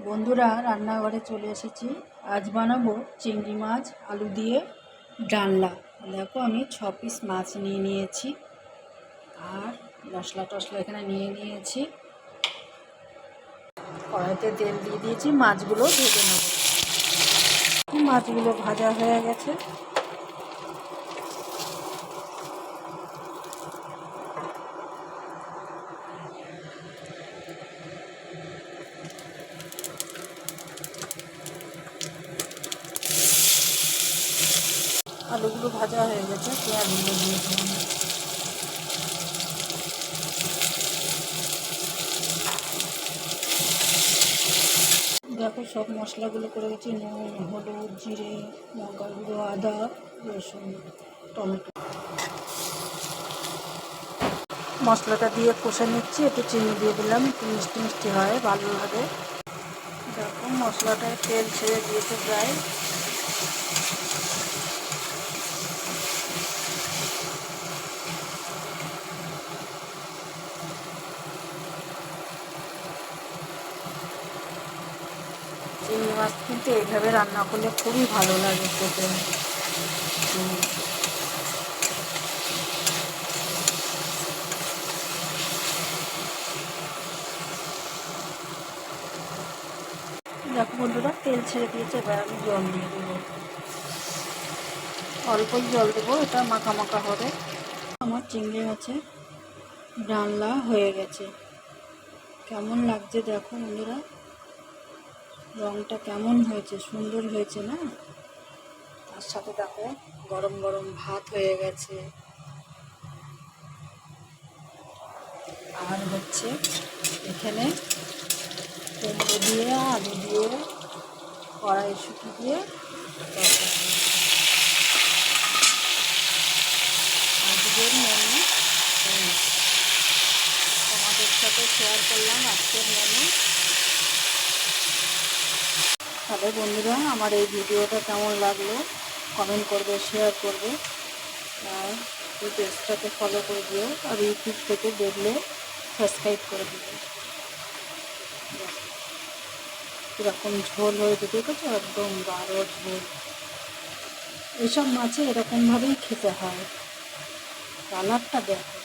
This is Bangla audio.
বন্ধুরা, রান্নাঘরে চলে এসেছি। আজ বানাবো চিংড়ি মাছ আলু দিয়ে ডালনা। দেখো, আমি 6 পিস মাছ নিয়ে নিয়েছি আর মশলা টশলা এখানে নিয়ে নিয়েছি। কড়াইতে তেল দিয়ে দিয়েছি, মাছগুলো ভেজে নেব। মাছগুলো ভাজা হয়ে গেছে। আলুগুলো ভাজা হয়ে গেছে, পেঁয়াজগুলো দিয়ে দিলাম। দেখো, সব মশলাগুলো করে গেছি, নুন, হলুদ, জিরে, লঙ্কার গুঁড়ো, আদা, রসুন, টমেটো। মশলাটা দিয়ে কষে নিচ্ছি। একটু চিনি দিয়ে দিলাম, একটু মিষ্টি মিষ্টি হয়, ভালো লাগে। দেখো, মশলাটায় তেল ছেড়ে দিয়েছে প্রায়। চিংড়ি মাছ কিন্তু এইভাবে রান্না করলে খুবই ভালো লাগে খেতে। দেখো বন্ধুরা, তেল ছেড়ে দিয়েছে। এবার আমি জল দিয়ে দেবো, অল্পই জল দেবো, এটা মাখা মাখা হবে। আমার চিংড়ি মাছের ডালনা হয়ে গেছে। কেমন লাগছে দেখো বন্ধুরা, রঙটা কেমন হয়েছে, সুন্দর হয়েছে না? তার সাথে দেখো, গরম গরম ভাত হয়ে গেছে। আর হচ্ছে এখানে কুমড়ো দিয়ে, আলু দিয়ে, কড়াইশুঁটি দিয়ে তরকারি। আজকের মেনু তোমাদের সাথে শেয়ার করলাম, আজকের মেনু। তাহলে বন্ধুরা, আমার এই ভিডিওটা কেমন লাগলো কমেন্ট করবে, শেয়ার করবে, আর এই পেজটাকে ফলো করে দিও। আর ইউটিউব থেকে দেখলে সাবস্ক্রাইব করে দিও। এরকম ঝোল হয়েছে, দেখেছো? একদম গাঢ় ঝোল। এইসব মাছে এরকমভাবেই খেতে হয়। কালারটা দেখো।